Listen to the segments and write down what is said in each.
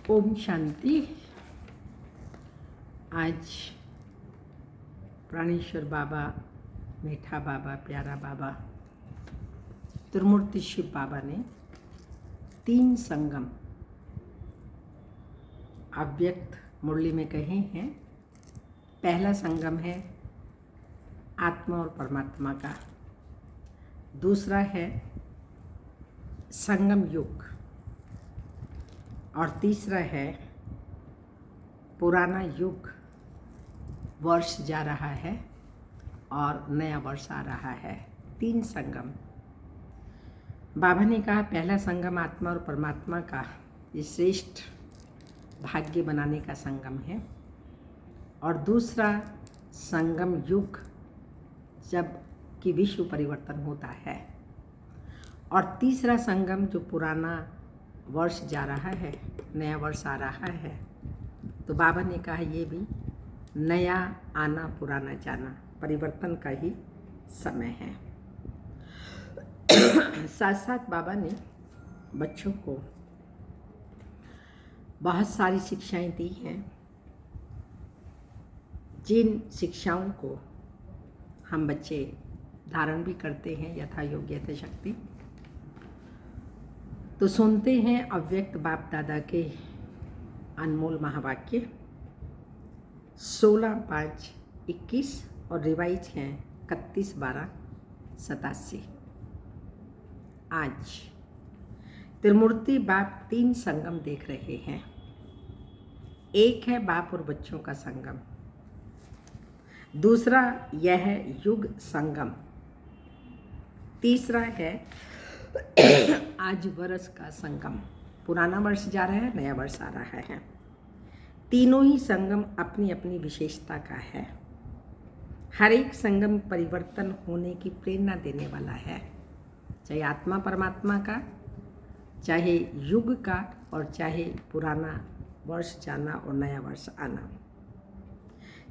ओम शांति। आज प्राणेश्वर बाबा, मीठा बाबा, प्यारा बाबा, त्रिमूर्ति शिव बाबा ने 3 संगम अव्यक्त मुरली में कहे हैं। पहला संगम है आत्मा और परमात्मा का, दूसरा है संगम युग, और तीसरा है पुराना युग वर्ष जा रहा है और नया वर्ष आ रहा है। 3 संगम बाबा ने कहा। पहला संगम आत्मा और परमात्मा का, ये श्रेष्ठ भाग्य बनाने का संगम है, और दूसरा संगम युग जब कि विश्व परिवर्तन होता है, और तीसरा संगम जो पुराना वर्ष जा रहा है, नया वर्ष आ रहा है। तो बाबा ने कहा ये भी नया आना पुराना जाना, परिवर्तन का ही समय है। साथ साथ बाबा ने बच्चों को बहुत सारी शिक्षाएं दी हैं, जिन शिक्षाओं को हम बच्चे धारण भी करते हैं यथा योग्य यथाशक्ति। तो सुनते हैं अव्यक्त बाप दादा के अनमोल महावाक्य 16/5/21 और रिवाइज हैं 31/12/87। आज त्रिमूर्ति बाप 3 संगम देख रहे हैं। एक है बाप और बच्चों का संगम, दूसरा यह है युग संगम, तीसरा है आज वर्ष का संगम। पुराना वर्ष जा रहा है, नया वर्ष आ रहा है। तीनों ही संगम अपनी अपनी विशेषता का है। हर एक संगम परिवर्तन होने की प्रेरणा देने वाला है, चाहे आत्मा परमात्मा का, चाहे युग का, और चाहे पुराना वर्ष जाना और नया वर्ष आना।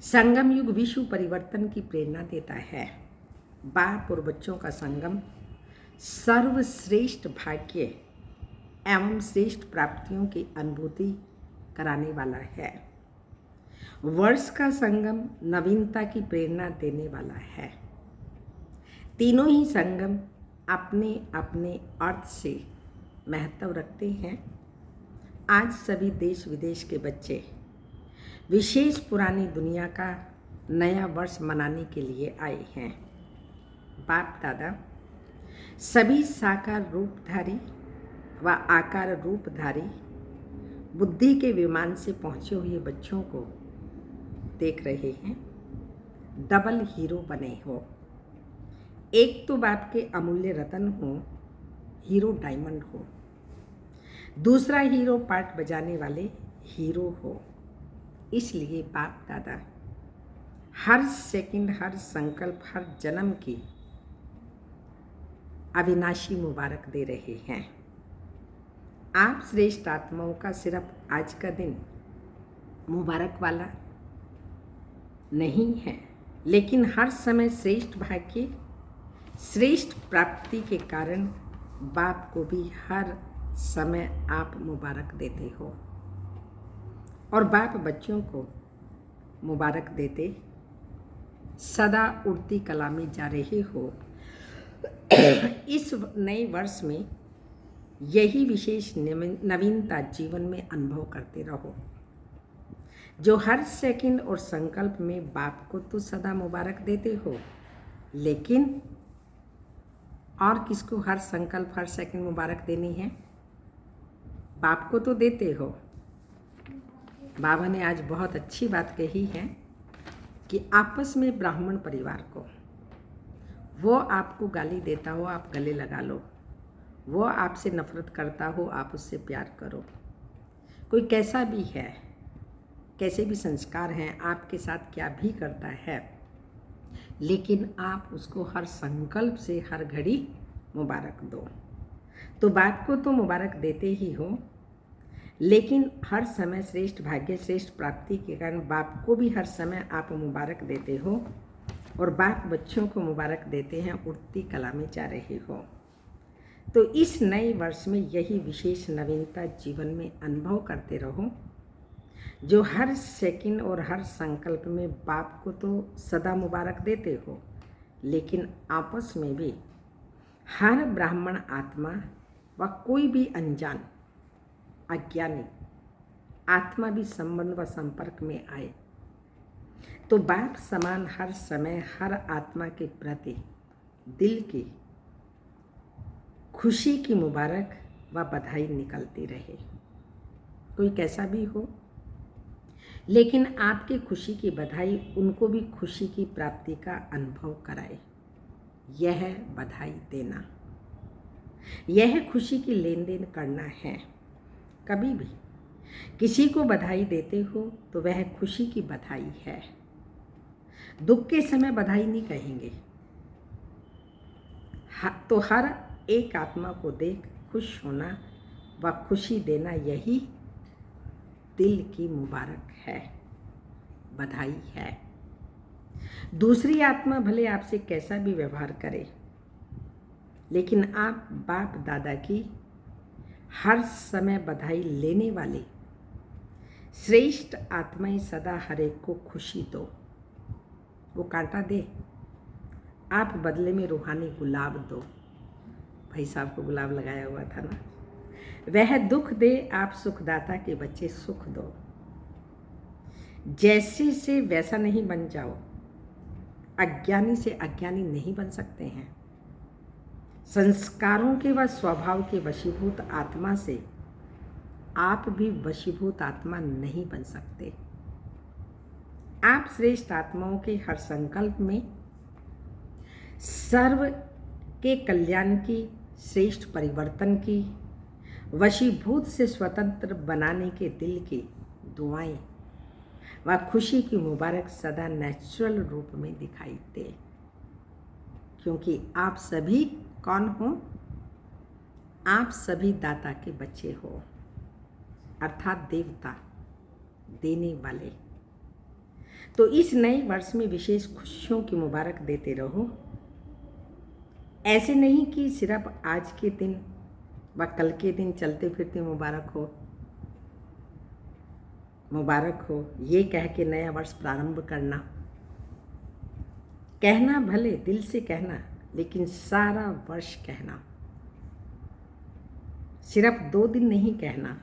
संगम युग विश्व परिवर्तन की प्रेरणा देता है। बाप और बच्चों का संगम सर्वश्रेष्ठ भाग्य एवं श्रेष्ठ प्राप्तियों की अनुभूति कराने वाला है। वर्ष का संगम नवीनता की प्रेरणा देने वाला है। तीनों ही संगम अपने अपने अर्थ से महत्व रखते हैं। आज सभी देश विदेश के बच्चे विशेष पुरानी दुनिया का नया वर्ष मनाने के लिए आए हैं। बाप दादा सभी साकार रूपधारी व आकार रूपधारी बुद्धि के विमान से पहुंचे हुए बच्चों को देख रहे हैं। डबल हीरो बने हो। एक तो बाप के अमूल्य रतन हो, हीरो डायमंड हो, दूसरा हीरो पार्ट बजाने वाले हीरो हो। इसलिए बाप दादा हर सेकंड, हर संकल्प, हर जन्म की अविनाशी मुबारक दे रहे हैं। आप श्रेष्ठ आत्माओं का सिर्फ आज का दिन मुबारक वाला नहीं है, लेकिन हर समय श्रेष्ठ भाग्य, श्रेष्ठ प्राप्ति के कारण बाप को भी हर समय आप मुबारक देते हो, और बाप बच्चों को मुबारक देते सदा उड़ती कला में जा रहे हो। इस नए वर्ष में यही विशेष नवीनता जीवन में अनुभव करते रहो। जो हर सेकंड और संकल्प में बाप को तो सदा मुबारक देते हो, लेकिन और किसको हर संकल्प हर सेकंड मुबारक देनी है? बाप को तो देते हो। बाबा ने आज बहुत अच्छी बात कही है कि आपस में ब्राह्मण परिवार को, वो आपको गाली देता हो आप गले लगा लो, वो आपसे नफरत करता हो आप उससे प्यार करो। कोई कैसा भी है, कैसे भी संस्कार हैं, आपके साथ क्या भी करता है, लेकिन आप उसको हर संकल्प से हर घड़ी मुबारक दो। तो बाप को तो मुबारक देते ही हो, लेकिन हर समय श्रेष्ठ भाग्य, श्रेष्ठ प्राप्ति के कारण बाप को भी हर समय आप मुबारक देते हो, और बाप बच्चों को मुबारक देते हैं। उड़ती कला में जा रहे हो। तो इस नए वर्ष में यही विशेष नवीनता जीवन में अनुभव करते रहो, जो हर सेकंड और हर संकल्प में बाप को तो सदा मुबारक देते हो, लेकिन आपस में भी हर ब्राह्मण आत्मा व कोई भी अनजान अज्ञानी आत्मा भी संबंध व संपर्क में आए तो बाप समान हर समय हर आत्मा के प्रति दिल की खुशी की मुबारक व बधाई निकलती रहे। कोई कैसा भी हो, लेकिन आपकी खुशी की बधाई उनको भी खुशी की प्राप्ति का अनुभव कराए। यह बधाई देना, यह खुशी की लेन देन करना है। कभी भी किसी को बधाई देते हो तो वह खुशी की बधाई है। दुख के समय बधाई नहीं कहेंगे। तो हर एक आत्मा को देख खुश होना व खुशी देना, यही दिल की मुबारक है, बधाई है। दूसरी आत्मा भले आपसे कैसा भी व्यवहार करे, लेकिन आप बाप दादा की हर समय बधाई लेने वाले श्रेष्ठ आत्माएं सदा हर एक को खुशी दो। वो कांटा दे, आप बदले में रूहानी गुलाब दो। भाई साहब को गुलाब लगाया हुआ था ना। वह दुख दे, आप सुखदाता के बच्चे सुख दो। जैसे से वैसा नहीं बन जाओ। अज्ञानी से अज्ञानी नहीं बन सकते हैं। संस्कारों के व स्वभाव के वशीभूत आत्मा से आप भी वशीभूत आत्मा नहीं बन सकते। आप श्रेष्ठ आत्माओं के हर संकल्प में सर्व के कल्याण की, श्रेष्ठ परिवर्तन की, वशीभूत से स्वतंत्र बनाने के दिल की दुआएं व खुशी की मुबारक सदा नेचुरल रूप में दिखाई दे। क्योंकि आप सभी कौन हो? आप सभी दाता के बच्चे हो, अर्थात देवता, देने वाले। तो इस नए वर्ष में विशेष खुशियों की मुबारक देते रहो। ऐसे नहीं कि सिर्फ आज के दिन व कल के दिन चलते फिरते मुबारक हो, मुबारक हो ये कह के नया वर्ष प्रारंभ करना। कहना भले दिल से कहना, लेकिन सारा वर्ष कहना, सिर्फ 2 दिन नहीं कहना।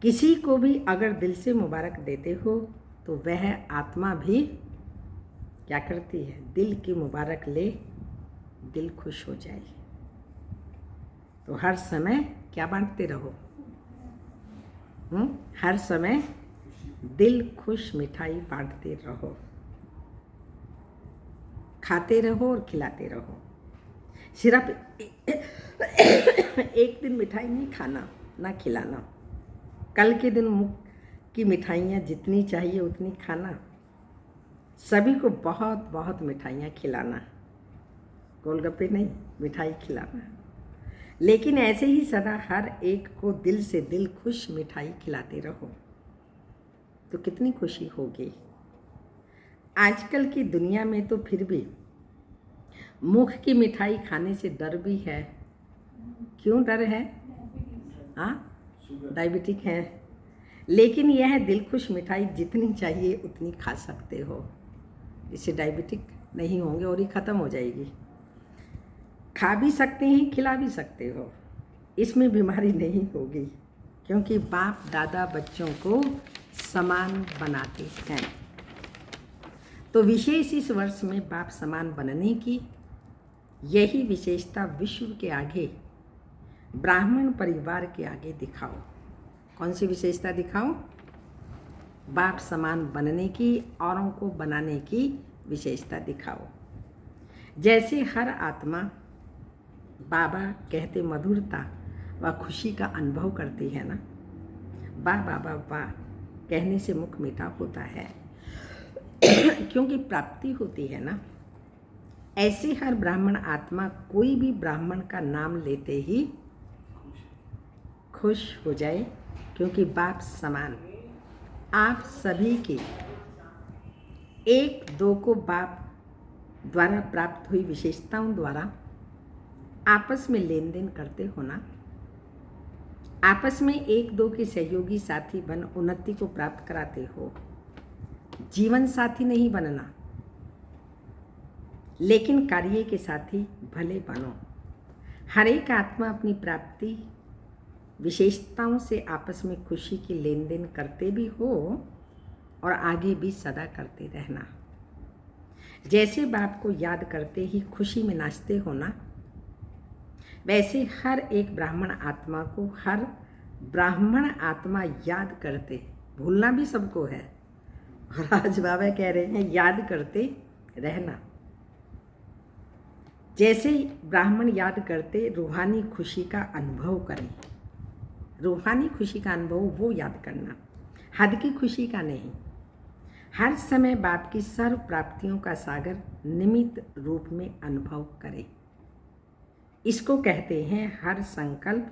किसी को भी अगर दिल से मुबारक देते हो तो वह आत्मा भी क्या करती है? दिल की मुबारक ले, दिल खुश हो जाए। तो हर समय क्या बांटते रहो? हर समय दिल खुश मिठाई बांटते रहो, खाते रहो और खिलाते रहो। सिर्फ एक दिन मिठाई नहीं खाना, ना खिलाना। कल के दिन मुख की मिठाइयाँ जितनी चाहिए उतनी खाना। सभी को बहुत बहुत मिठाइयाँ खिलाना, गोलगप्पे नहीं, मिठाई खिलाना। लेकिन ऐसे ही सदा हर एक को दिल से दिल खुश मिठाई खिलाते रहो तो कितनी खुशी होगी। आजकल की दुनिया में तो फिर भी मुख की मिठाई खाने से डर भी है। क्यों डर है? हाँ, डायबिटिक है। लेकिन यह दिल खुश मिठाई जितनी चाहिए उतनी खा सकते हो, इससे डायबिटिक नहीं होंगे और ये ख़त्म हो जाएगी। खा भी सकते हैं, खिला भी सकते हो, इसमें बीमारी नहीं होगी, क्योंकि बाप दादा बच्चों को समान बनाते हैं। तो विशेष इस वर्ष में बाप समान बनने की यही विशेषता विश्व के आगे, ब्राह्मण परिवार के आगे दिखाओ। कौन सी विशेषता दिखाओ? बाप समान बनने की, औरों को बनाने की विशेषता दिखाओ। जैसे हर आत्मा बाबा कहते मधुरता व खुशी का अनुभव करती है ना, वाह बाबा वाह कहने से मुख मीठा होता है क्योंकि प्राप्ति होती है ना। ऐसे हर ब्राह्मण आत्मा कोई भी ब्राह्मण का नाम लेते ही खुश हो जाए, क्योंकि बाप समान आप सभी के 1-2 को बाप द्वारा प्राप्त हुई विशेषताओं द्वारा आपस में लेन देन करते हो ना, आपस में एक दो के सहयोगी साथी बन उन्नति को प्राप्त कराते हो। जीवन साथी नहीं बनना, लेकिन कार्य के साथी भले बनो। हर एक आत्मा अपनी प्राप्ति विशेषताओं से आपस में खुशी की लेन देन करते भी हो और आगे भी सदा करते रहना। जैसे बाप को याद करते ही खुशी में नाचते हो ना, वैसे हर एक ब्राह्मण आत्मा को हर ब्राह्मण आत्मा याद करते, भूलना भी सबको है, और आज बाबा कह रहे हैं याद करते रहना। जैसे ब्राह्मण याद करते रूहानी खुशी का अनुभव करें। रूहानी खुशी का अनुभव वो याद करना, हद की खुशी का नहीं। हर समय बाप की सर्व प्राप्तियों का सागर निमित्त रूप में अनुभव करें। इसको कहते हैं हर संकल्प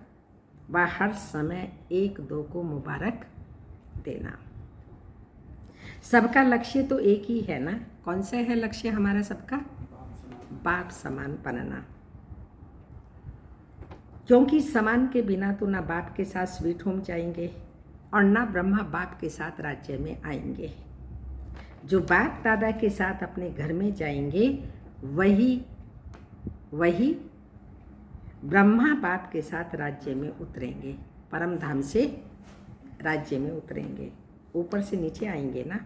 व हर समय एक दो को मुबारक देना। सबका लक्ष्य तो एक ही है ना। कौन सा है लक्ष्य हमारा सबका? बाप समान बनना। क्योंकि समान के बिना तो ना बाप के साथ स्वीट होम जाएंगे और ना ब्रह्मा बाप के साथ राज्य में आएंगे। जो बाप दादा के साथ अपने घर में जाएंगे वही ब्रह्मा बाप के साथ राज्य में उतरेंगे, परम धाम से राज्य में उतरेंगे। ऊपर से नीचे आएंगे ना,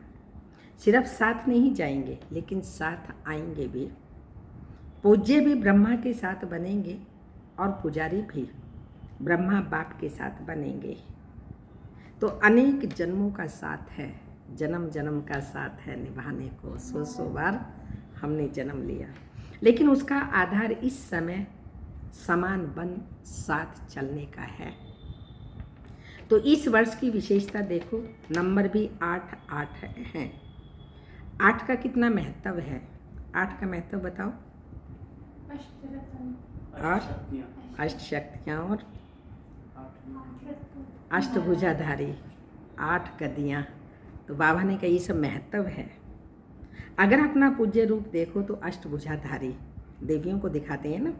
सिर्फ साथ नहीं जाएंगे लेकिन साथ आएंगे भी। पूज्य भी ब्रह्मा के साथ बनेंगे और पुजारी भी ब्रह्मा बाप के साथ बनेंगे। तो अनेक जन्मों का साथ है, जन्म जन्म का साथ है निभाने को। 100 बार हमने जन्म लिया, लेकिन उसका आधार इस समय समान बन साथ चलने का है। तो इस वर्ष की विशेषता देखो, नंबर भी 8 है। 8 का कितना महत्व है? 8 का महत्व बताओ। और अष्टशक्तियाँ और अष्टभुजाधारी, 8 गद्दियाँ। तो बाबा ने कहा ये सब महत्व है। अगर अपना पूज्य रूप देखो तो अष्टभुजाधारी देवियों को दिखाते हैं ना।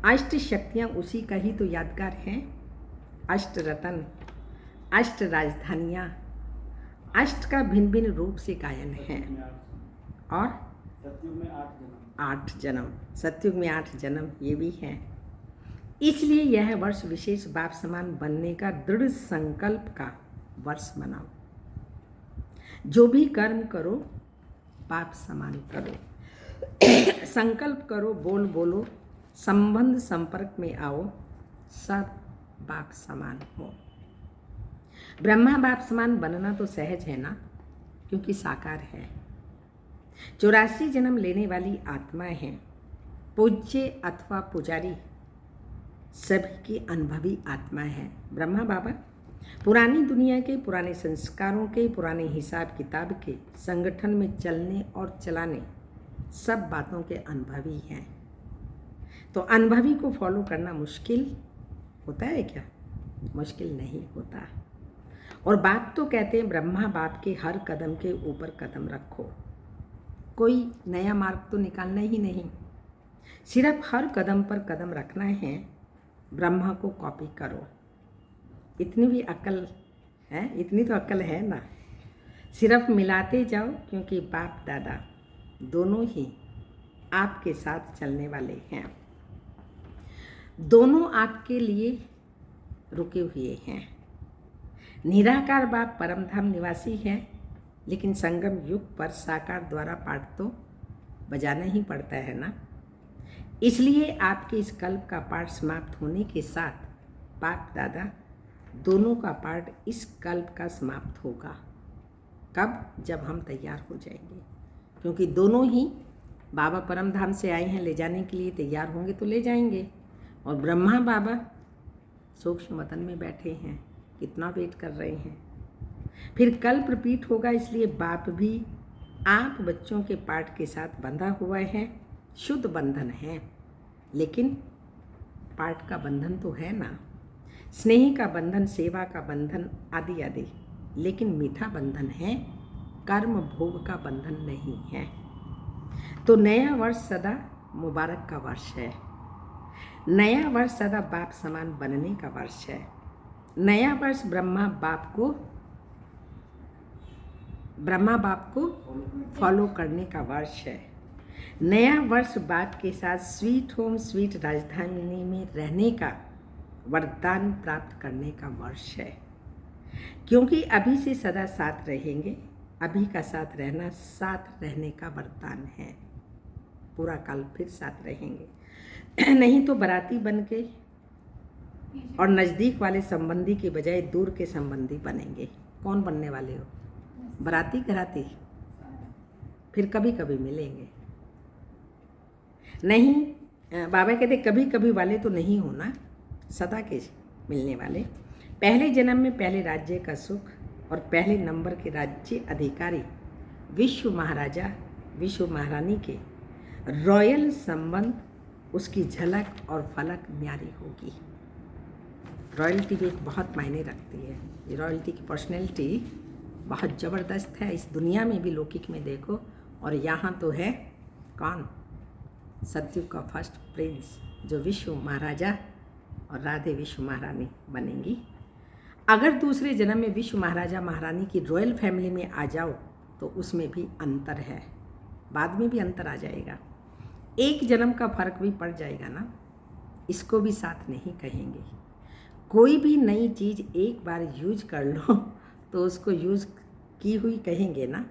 अष्ट शक्तियाँ उसी का ही तो यादगार हैं। अष्ट रतन, अष्ट राजधानियाँ, अष्ट का भिन्न भिन्न रूप से गायन है। और सतयुग में 8 जन्म, सतयुग में 8 जन्म ये भी हैं। इसलिए यह वर्ष विशेष बाप समान बनने का दृढ़ संकल्प का वर्ष मनाओ। जो भी कर्म करो बाप समान करो। संकल्प करो, बोलो, संबंध संपर्क में आओ, सब बाप समान हो। ब्रह्मा बाप समान बनना तो सहज है ना, क्योंकि साकार है। 84 जन्म लेने वाली आत्माएं हैं। पूज्य अथवा पुजारी सभी की अनुभवी आत्माएं हैं। ब्रह्मा बाबा पुरानी दुनिया के पुराने संस्कारों के, पुराने हिसाब किताब के, संगठन में चलने और चलाने सब बातों के अनुभवी हैं। तो अनुभवी को फॉलो करना मुश्किल होता है क्या? मुश्किल नहीं होता। और बाप तो कहते हैं ब्रह्मा बाप के हर कदम के ऊपर कदम रखो। कोई नया मार्ग तो निकालना ही नहीं, सिर्फ हर कदम पर कदम रखना है। ब्रह्मा को कॉपी करो। इतनी भी अक्ल है, इतनी तो अक्ल है ना। सिर्फ मिलाते जाओ, क्योंकि बाप दादा दोनों ही आपके साथ चलने वाले हैं। दोनों आपके लिए रुके हुए हैं। निराकार बाप परमधाम निवासी है, लेकिन संगम युग पर साकार द्वारा पाठ तो बजाना ही पड़ता है ना। इसलिए आपके इस कल्प का पाठ समाप्त होने के साथ बाप दादा दोनों का पाठ इस कल्प का समाप्त होगा। कब? जब हम तैयार हो जाएंगे, क्योंकि दोनों ही बाबा परमधाम से आए हैं, ले जाने के लिए तैयार होंगे तो ले जाएंगे। और ब्रह्मा बाबा सूक्ष्म वतन में बैठे हैं, कितना वेट कर रहे हैं। फिर कल्प रिपीट होगा, इसलिए बाप भी आप बच्चों के पाठ के साथ बंधा हुआ है। शुद्ध बंधन है, लेकिन पाठ का बंधन तो है ना। स्नेह का बंधन, सेवा का बंधन आदि आदि, लेकिन मीठा बंधन है, कर्म भोग का बंधन नहीं है। तो नया वर्ष सदा मुबारक का वर्ष है। नया वर्ष सदा बाप समान बनने का वर्ष है। नया वर्ष ब्रह्मा बाप को फॉलो करने का वर्ष है। नया वर्ष बाप के साथ स्वीट होम स्वीट राजधानी में रहने का वरदान प्राप्त करने का वर्ष है, क्योंकि अभी से सदा साथ रहेंगे। अभी का साथ रहना साथ रहने का वरदान है। पूरा काल फिर साथ रहेंगे, नहीं तो बराती बन के और नज़दीक वाले संबंधी के बजाय दूर के संबंधी बनेंगे। कौन बनने वाले हो? बराती घराती? फिर कभी कभी मिलेंगे। नहीं, बाबा कहते कभी कभी वाले तो नहीं होना, सदा के मिलने वाले। पहले जन्म में पहले राज्य का सुख और पहले नंबर के राज्य अधिकारी विश्व महाराजा विश्व महारानी के रॉयल संबंध, उसकी झलक और फलक न्यारी होगी। रॉयल्टी भी एक बहुत मायने रखती है। ये रॉयल्टी की पर्सनैलिटी बहुत ज़बरदस्त है। इस दुनिया में भी लौकिक में देखो, और यहाँ तो है कौन? सतयुग का फर्स्ट प्रिंस, जो विश्व महाराजा और राधे विश्व महारानी बनेंगी। अगर दूसरे जन्म में विश्व महाराजा महारानी की रॉयल फैमिली में आ जाओ तो उसमें भी अंतर है, बाद में भी अंतर आ जाएगा। एक जन्म का फर्क भी पड़ जाएगा ना, इसको भी साथ नहीं कहेंगे। कोई भी नई चीज़ एक बार यूज कर लो तो उसको यूज की हुई कहेंगे ना,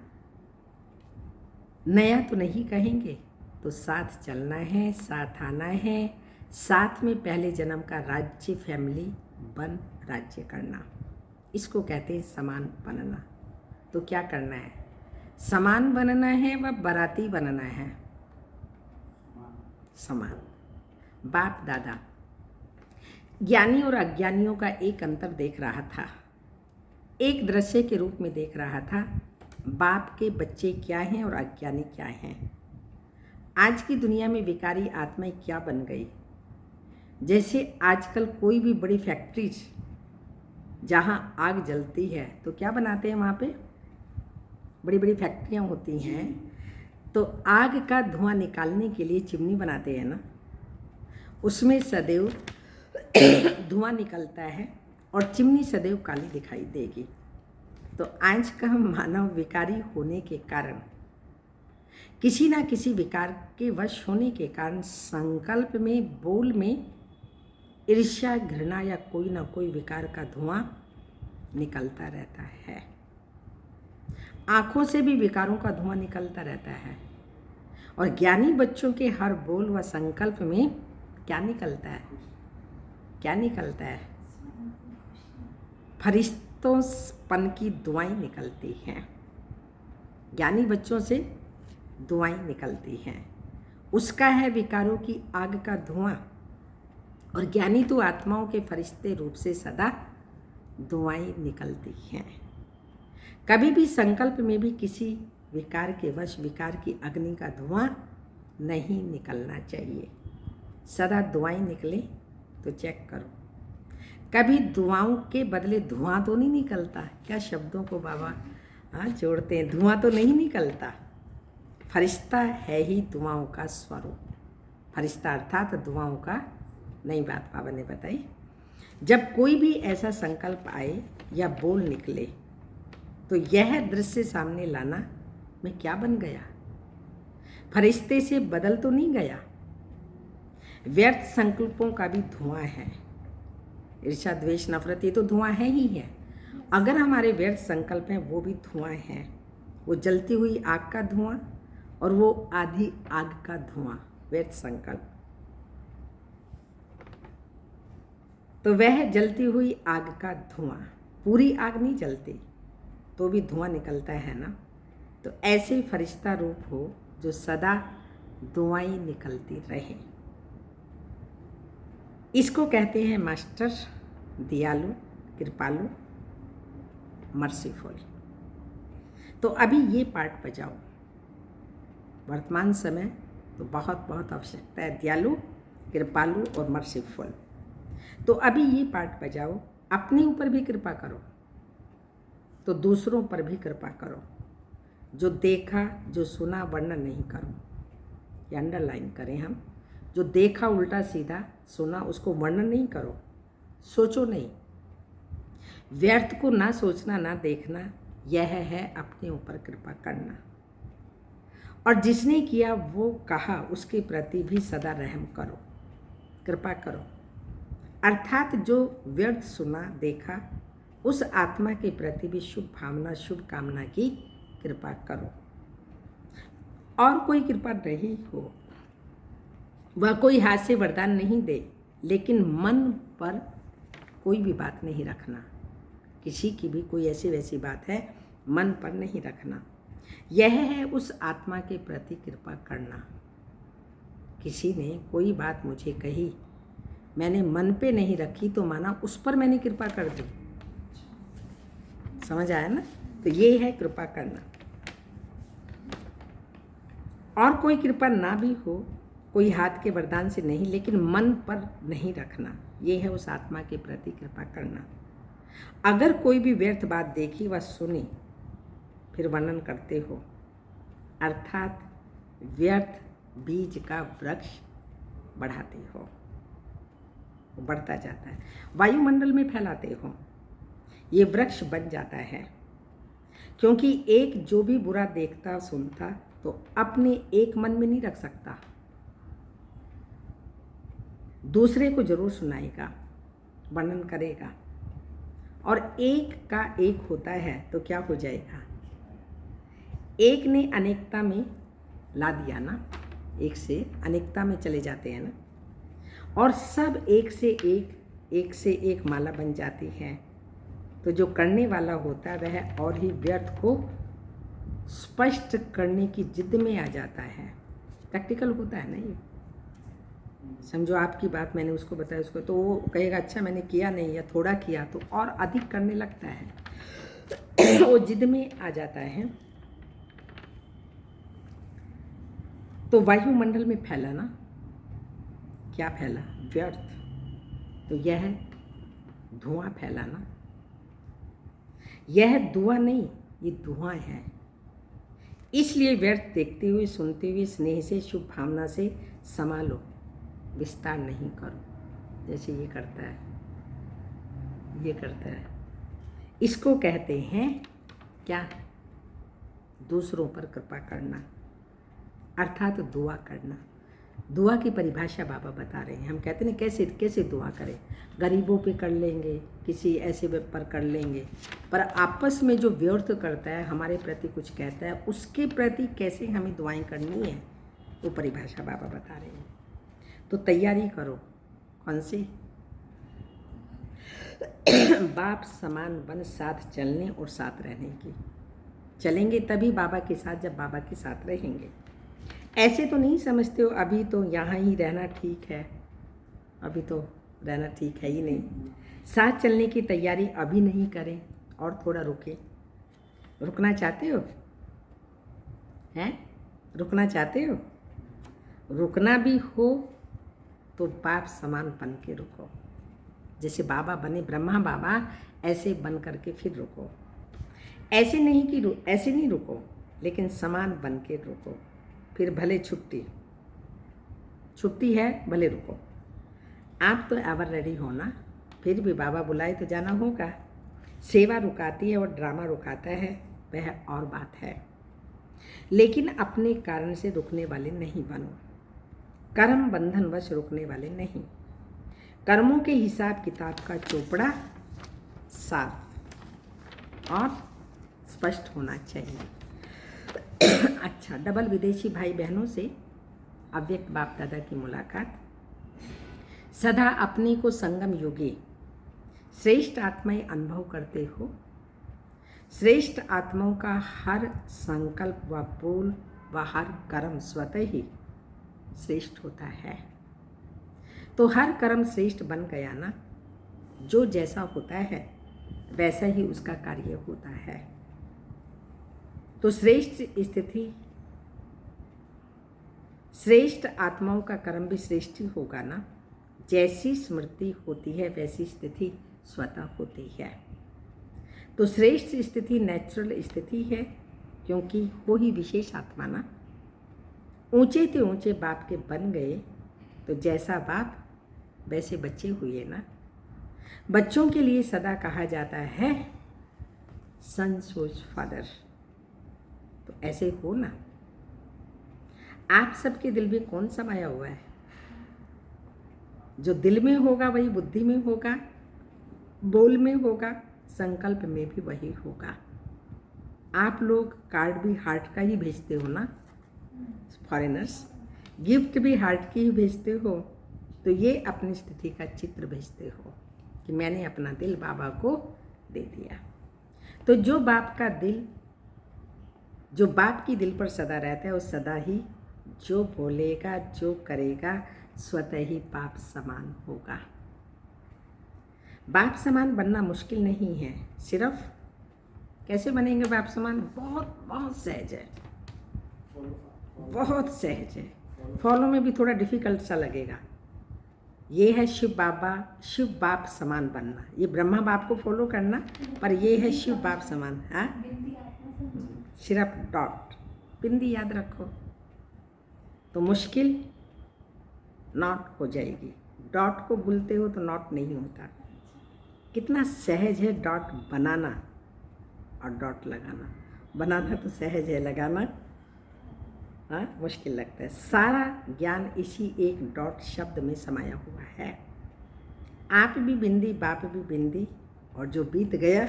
नया तो नहीं कहेंगे। तो साथ चलना है, साथ आना है, साथ में पहले जन्म का राज्य फैमिली बन राज्य करना, इसको कहते हैं समान बनना। तो क्या करना है? समान बनना है व बराती बनना है। समान। बाप दादा ज्ञानी और अज्ञानियों का एक अंतर देख रहा था, एक दृश्य के रूप में देख रहा था। बाप के बच्चे क्या हैं और अज्ञानी क्या हैं। आज की दुनिया में विकारी आत्माएं क्या बन गई। जैसे आजकल कोई भी बड़ी फैक्ट्रीज जहाँ आग जलती है तो क्या बनाते हैं, वहाँ पे बड़ी बड़ी फैक्ट्रियाँ होती हैं, तो आग का धुआं निकालने के लिए चिमनी बनाते हैं ना, उसमें सदैव धुआं निकलता है और चिमनी सदैव काली दिखाई देगी। तो आज का मानव विकारी होने के कारण, किसी ना किसी विकार के वश होने के कारण संकल्प में, बोल में ईर्ष्या, घृणा या कोई ना कोई विकार का धुआं निकलता रहता है। आँखों से भी विकारों का धुआं निकलता रहता है। और ज्ञानी बच्चों के हर बोल व संकल्प में क्या निकलता है? क्या निकलता है? फरिश्तोंपन की दुआएं निकलती हैं। ज्ञानी बच्चों से दुआएं निकलती हैं। उसका है विकारों की आग का धुआं, और ज्ञानी तो आत्माओं के फरिश्ते रूप से सदा दुआएं निकलती हैं। कभी भी संकल्प में भी किसी विकार के वश विकार की अग्नि का धुआं नहीं निकलना चाहिए। सदा दुआएं निकले तो चेक करो। कभी दुआओं के बदले धुआं तो नहीं निकलता। क्या शब्दों को बाबा जोड़ते हैं, धुआं तो नहीं निकलता। फरिश्ता है ही दुआओं का स्वरूप। फरिश्ता अर्थात दुआओं का, नई बात बाबा ने बताई। जब कोई भी ऐसा संकल्प आए या बोल निकले तो यह दृश्य सामने लाना, मैं क्या बन गया, फरिश्ते से बदल तो नहीं गया। व्यर्थ संकल्पों का भी धुआं है। ईर्ष्या, द्वेष, नफरत, ये तो धुआं है ही है। अगर हमारे व्यर्थ संकल्प हैं, वो भी धुआं हैं। वो जलती हुई आग का धुआं और वो आधी आग का धुआं, व्यर्थ संकल्प। तो वह जलती हुई आग का धुआं, पूरी आग नहीं जलती तो भी धुआं निकलता है ना। तो ऐसे फरिश्ता रूप हो जो सदा दुआएं निकलती रहे। इसको कहते हैं मास्टर दयालु, कृपालु, मर्सीफुल। तो अभी ये पाठ बजाओ। वर्तमान समय तो बहुत बहुत आवश्यकता है दयालु, कृपालु और मर्सीफुल। तो अभी ये पाठ बजाओ। अपने ऊपर भी कृपा करो तो दूसरों पर भी कृपा करो। जो देखा, जो सुना वर्णन नहीं करो, ये अंडरलाइन करें हम। जो देखा उल्टा सीधा, सुना उसको वर्णन नहीं करो, सोचो नहीं। व्यर्थ को ना सोचना ना देखना, यह है अपने ऊपर कृपा करना। और जिसने किया वो कहा उसके प्रति भी सदा रहम करो, कृपा करो। अर्थात जो व्यर्थ सुना देखा उस आत्मा के प्रति भी शुभ भावना शुभ कामना की कृपा करो। और कोई कृपा नहीं हो, वह कोई हाथ से वरदान नहीं दे, लेकिन मन पर कोई भी बात नहीं रखना। किसी की भी कोई ऐसी वैसी बात है मन पर नहीं रखना, यह है उस आत्मा के प्रति कृपा करना। किसी ने कोई बात मुझे कही, मैंने मन पे नहीं रखी तो माना उस पर मैंने कृपा कर दी। समझ आया ना? तो ये है कृपा करना। और कोई कृपा ना भी हो, कोई हाथ के वरदान से नहीं, लेकिन मन पर नहीं रखना, ये है उस आत्मा के प्रति कृपा करना। अगर कोई भी व्यर्थ बात देखी व सुनी फिर वर्णन करते हो, अर्थात व्यर्थ बीज का वृक्ष बढ़ाते हो, वो बढ़ता जाता है, वायुमंडल में फैलाते हो, ये वृक्ष बन जाता है। क्योंकि एक जो भी बुरा देखता सुनता तो अपने एक मन में नहीं रख सकता, दूसरे को जरूर सुनाएगा, वर्णन करेगा। और एक का एक होता है तो क्या हो जाएगा? एक ने अनेकता में ला दिया ना, एक से अनेकता में चले जाते हैं ना, और सब एक से एक माला बन जाती है। तो जो करने वाला होता है वह और ही व्यर्थ को स्पष्ट करने की जिद में आ जाता है। प्रैक्टिकल होता है ना ये। समझो आपकी बात मैंने उसको बताया, उसको तो वो कहेगा अच्छा मैंने किया नहीं या थोड़ा किया, तो और अधिक करने लगता है वो जिद में आ जाता है। तो वायुमंडल में फैला ना, क्या फैला? व्यर्थ। तो यह धुआं फैला ना, यह धुआं नहीं, ये धुआं है। इसलिए व्यर्थ देखते हुए सुनते हुए स्नेह से शुभ भावना से संभालो, विस्तार नहीं करो। जैसे ये करता है, ये करता है, इसको कहते हैं क्या? दूसरों पर कृपा करना, अर्थात दुआ करना। दुआ की परिभाषा बाबा बता रहे हैं। हम कहते हैं कैसे कैसे दुआ करें, गरीबों पे कर लेंगे, किसी ऐसे पर कर लेंगे, पर आपस में जो व्यर्थ करता है, हमारे प्रति कुछ कहता है, उसके प्रति कैसे हमें दुआएं करनी है, वो परिभाषा बाबा बता रहे हैं। तो तैयारी करो, कौन सी? बाप समान बन साथ चलने और साथ रहने की। चलेंगे तभी बाबा के साथ जब बाबा के साथ रहेंगे। ऐसे तो नहीं समझते हो अभी तो यहाँ ही रहना ठीक है, अभी तो रहना ठीक है ही नहीं। साथ चलने की तैयारी अभी नहीं करें और थोड़ा रुके। रुकना चाहते हो? हैं? रुकना चाहते हो? रुकना भी हो तो बाप समान बन के रुको। जैसे बाबा बने ब्रह्मा बाबा, ऐसे बन करके फिर रुको। ऐसे नहीं कि ऐसे नहीं रुको, लेकिन समान बन के रुको। फिर भले छुट्टी है भले रुको। आप तो एवर रेडी हो ना, फिर भी बाबा बुलाए तो जाना होगा। सेवा रुकाती है और ड्रामा रुकाता है, वह और बात है। लेकिन अपने कारण से रुकने वाले नहीं बनो, कर्म बंधनवश रुकने वाले नहीं। कर्मों के हिसाब किताब का चोपड़ा साफ और स्पष्ट होना चाहिए। अच्छा, डबल विदेशी भाई बहनों से अव्यक्त बाप दादा की मुलाकात। सदा अपने को संगम युगे श्रेष्ठ आत्माएं अनुभव करते हो। श्रेष्ठ आत्माओं का हर संकल्प व बोल व हर कर्म स्वतः ही श्रेष्ठ होता है। तो हर कर्म श्रेष्ठ बन गया ना, जो जैसा होता है वैसा ही उसका कार्य होता है। तो श्रेष्ठ आत्माओं का कर्म भी श्रेष्ठ ही होगा ना। जैसी स्मृति होती है वैसी स्थिति स्वतः होती है। तो श्रेष्ठ स्थिति नेचुरल स्थिति है, क्योंकि वो ही विशेष आत्मा ना। ऊंचे ते ऊंचे बाप के बन गए तो जैसा बाप वैसे बच्चे हुए ना। बच्चों के लिए सदा कहा जाता है सन सोच फादर। तो ऐसे हो ना। आप सबके दिल में कौन समाया हुआ है? जो दिल में होगा वही बुद्धि में होगा, बोल में होगा, संकल्प में भी वही होगा। आप लोग कार्ड भी हार्ट का ही भेजते हो ना, फॉरेनर्स, गिफ्ट भी हार्ट की ही भेजते हो। तो ये अपनी स्थिति का चित्र भेजते हो कि मैंने अपना दिल बाबा को दे दिया। तो जो बाप का दिल, जो बाप की दिल पर सदा रहता है, वो सदा ही जो बोलेगा, जो करेगा, स्वतः ही बाप समान होगा। बाप समान बनना मुश्किल नहीं है। सिर्फ कैसे बनेंगे बाप समान? बहुत बहुत सहज है, बहुत सहज है। फॉलो में भी थोड़ा डिफिकल्ट सा लगेगा। ये है शिव बाबा, शिव बाप समान बनना। ये ब्रह्मा बाप को फॉलो करना, पर ये है शिव बाप समान। हाँ, सिर्फ डॉट बिंदी याद रखो तो मुश्किल नॉट हो जाएगी। डॉट को भूलते हो तो नॉट नहीं होता। कितना सहज है डॉट बनाना और डॉट लगाना। बनाना तो सहज है, लगाना हाँ मुश्किल लगता है। सारा ज्ञान इसी एक डॉट शब्द में समाया हुआ है। आप भी बिंदी, बाप भी बिंदी, और जो बीत गया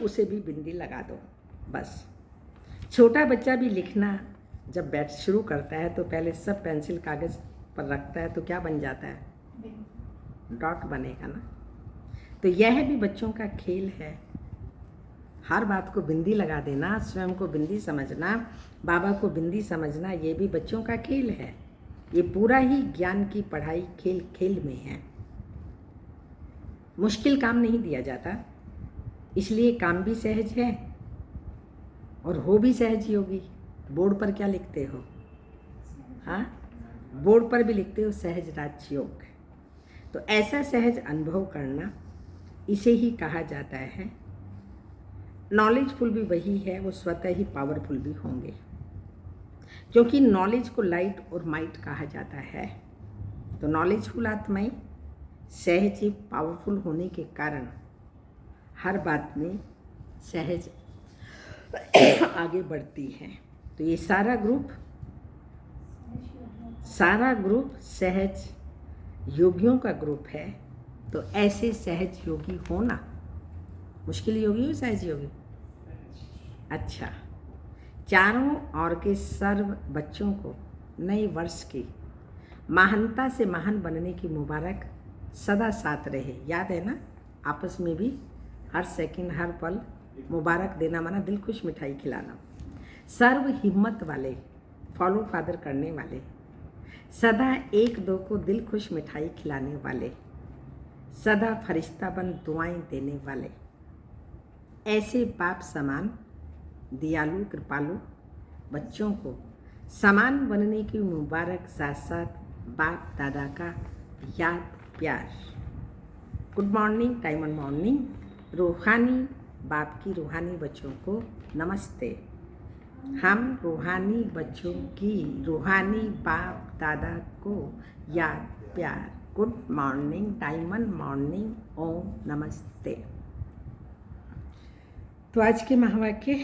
उसे भी बिंदी लगा दो बस। छोटा बच्चा भी लिखना जब बैठ शुरू करता है तो पहले सब पेंसिल कागज़ पर रखता है तो क्या बन जाता है? डॉट बनेगा ना। तो यह भी बच्चों का खेल है। हर बात को बिंदी लगा देना, स्वयं को बिंदी समझना, बाबा को बिंदी समझना, ये भी बच्चों का खेल है। ये पूरा ही ज्ञान की पढ़ाई खेल खेल में है। मुश्किल काम नहीं दिया जाता, इसलिए काम भी सहज है और हो भी सहज योगी। बोर्ड पर क्या लिखते हो? हाँ, बोर्ड पर भी लिखते हो सहज राजयोग। तो ऐसा सहज अनुभव करना, इसे ही कहा जाता है। नॉलेजफुल भी वही है, वो स्वतः ही पावरफुल भी होंगे, क्योंकि नॉलेज को लाइट और माइट कहा जाता है। तो नॉलेजफुल आत्माएं सहज पावरफुल होने के कारण हर बात में सहज आगे बढ़ती हैं। तो ये सारा ग्रुप सहज योगियों का ग्रुप है। तो ऐसे सहज योगी होना। मुश्किल योगी हो सहज योगी? अच्छा, चारों ओर के सर्व बच्चों को नए वर्ष की महानता से महान बनने की मुबारक सदा साथ रहे। याद है ना, आपस में भी हर सेकंड हर पल मुबारक देना, माना दिल खुश मिठाई खिलाना। सर्व हिम्मत वाले, फॉलो फादर करने वाले, सदा एक दो को दिल खुश मिठाई खिलाने वाले, सदा फरिश्ता बन दुआएं देने वाले, ऐसे बाप समान दयालु कृपालु बच्चों को समान बनने की मुबारक, साथ साथ बाप दादा का याद प्यार। Good morning, diamond morning. रूहानी बाप की रूहानी बच्चों को नमस्ते। हम रूहानी बच्चों की रूहानी बाप दादा को याद प्यार। गुड मॉर्निंग, डायमंड मॉर्निंग, ओम नमस्ते। तो आज के महावाक्य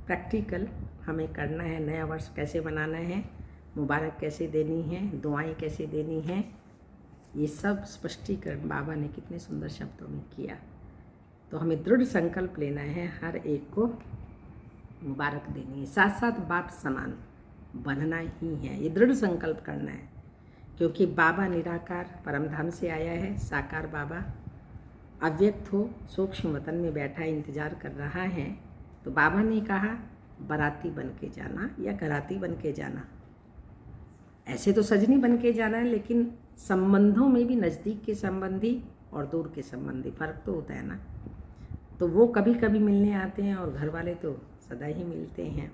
प्रैक्टिकल हमें करना है। नया वर्ष कैसे बनाना है, मुबारक कैसे देनी है, दुआएं कैसे देनी है, ये सब स्पष्टीकरण बाबा ने कितने सुंदर शब्दों में किया। तो हमें दृढ़ संकल्प लेना है, हर एक को मुबारक देनी है, साथ साथ बाप समान बनना ही है। ये दृढ़ संकल्प करना है, क्योंकि बाबा निराकार परमधाम से आया है। साकार बाबा अव्यक्त हो सूक्ष्म वतन में बैठा इंतजार कर रहा है। तो बाबा ने कहा बाराती बन के जाना या घराती बन के जाना। ऐसे तो सजनी बन के जाना है, लेकिन संबंधों में भी नज़दीक के संबंधी और दूर के संबंधी फ़र्क तो होता है ना। तो वो कभी कभी मिलने आते हैं और घर वाले तो सदा ही मिलते हैं।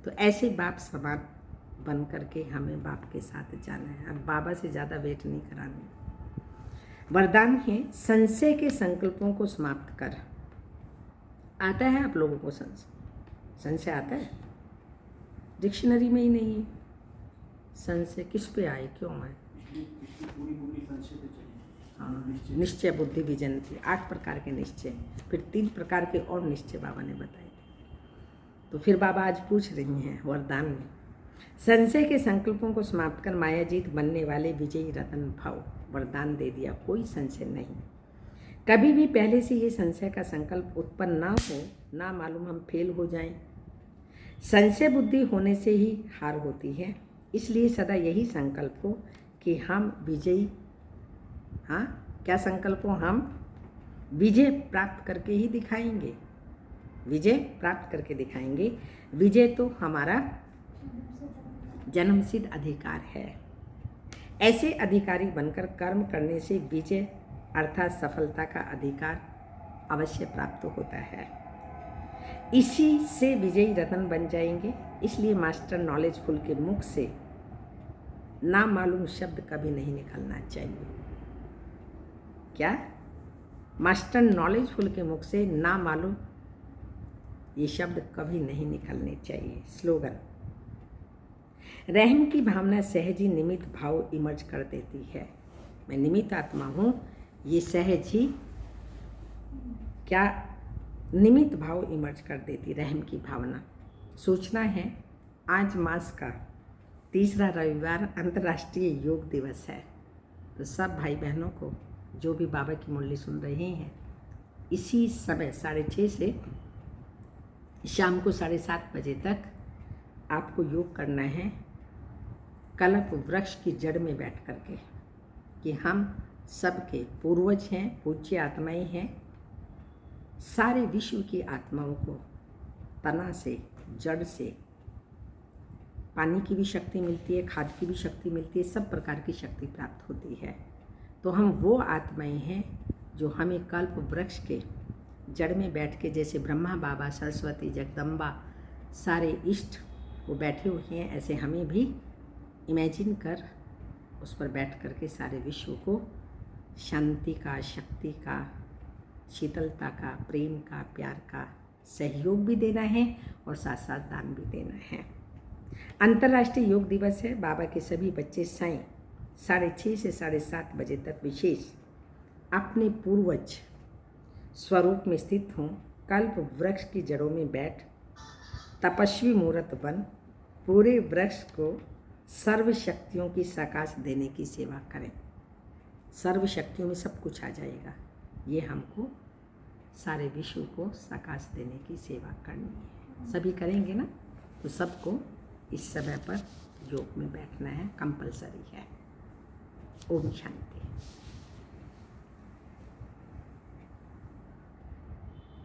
तो ऐसे बाप समान बन करके हमें बाप के साथ जाना है। अब बाबा से ज़्यादा वेट नहीं करानी। वरदान है संशय के संकल्पों को समाप्त कर। आता है आप लोगों को संशय आता है? डिक्शनरी में ही नहीं है। संशय किस पे आए, क्यों आए? पूरी पूरी संशय पे चली। हाँ, निश्चय बुद्धि विजन थी, 8 प्रकार के निश्चय, फिर 3 प्रकार के और निश्चय बाबा ने बताए थे। तो फिर बाबा आज पूछ रही हैं वरदान में, संशय के संकल्पों को समाप्त कर मायाजीत बनने वाले विजयी रतन भव, वरदान दे दिया, कोई संशय नहीं। कभी भी पहले से ये संशय का संकल्प उत्पन्न ना हो, ना मालूम हम फेल हो जाएं। संशय बुद्धि होने से ही हार होती है, इसलिए सदा यही संकल्प हो कि हम विजयी, हाँ क्या संकल्प हो, हम विजय प्राप्त करके ही दिखाएंगे, विजय प्राप्त करके दिखाएंगे। विजय तो हमारा जन्मसिद्ध अधिकार है। ऐसे अधिकारी बनकर कर्म करने से विजय अर्थात सफलता का अधिकार अवश्य प्राप्त होता है। इसी से विजयी रतन बन जाएंगे। इसलिए मास्टर नॉलेजफुल के मुख से ना मालूम शब्द कभी नहीं निकलना चाहिए। क्या? मास्टर नॉलेजफुल के मुख से ना मालूम ये शब्द कभी नहीं निकलने चाहिए। स्लोगन, रहम की भावना सहज ही निमित्त भाव इमर्ज कर देती है। मैं निमित्त आत्मा हूँ, ये सहज ही क्या निमित्त भाव इमर्ज कर देती, रहम की भावना। सोचना है आज मास का तीसरा रविवार अंतर्राष्ट्रीय योग दिवस है, तो सब भाई बहनों को जो भी बाबा की मुरली सुन रहे हैं, इसी समय 6:30 से शाम को 7:30 बजे तक आपको योग करना है कल्प वृक्ष की जड़ में बैठ करके, कि हम सबके पूर्वज हैं, पूज्य आत्माएं हैं। सारे विश्व की आत्माओं को तना से, जड़ से पानी की भी शक्ति मिलती है, खाद की भी शक्ति मिलती है, सब प्रकार की शक्ति प्राप्त होती है। तो हम वो आत्माएं हैं जो हमें कल्प वृक्ष के जड़ में बैठ के, जैसे ब्रह्मा बाबा, सरस्वती, जगदम्बा, सारे इष्ट वो बैठे हुए हैं, ऐसे हमें भी इमेजिन कर उस पर बैठ कर के सारे विश्व को शांति का, शक्ति का, शीतलता का, प्रेम का, प्यार का सहयोग भी देना है और साथ साथ दान भी देना है। अंतर्राष्ट्रीय योग दिवस है। बाबा के सभी बच्चे सायं 6:30 से 7:30 बजे तक विशेष अपने पूर्वज स्वरूप में स्थित हों, कल्प वृक्ष की जड़ों में बैठ तपस्वी मूर्त बन पूरे वृक्ष को सर्व शक्तियों की सकाश देने की सेवा करें। सर्व शक्तियों में सब कुछ आ जाएगा। ये हमको सारे विश्व को सकाश देने की सेवा करनी है। सभी करेंगे ना? तो सबको इस समय पर योग में बैठना है, कंपलसरी है। ओम शांति।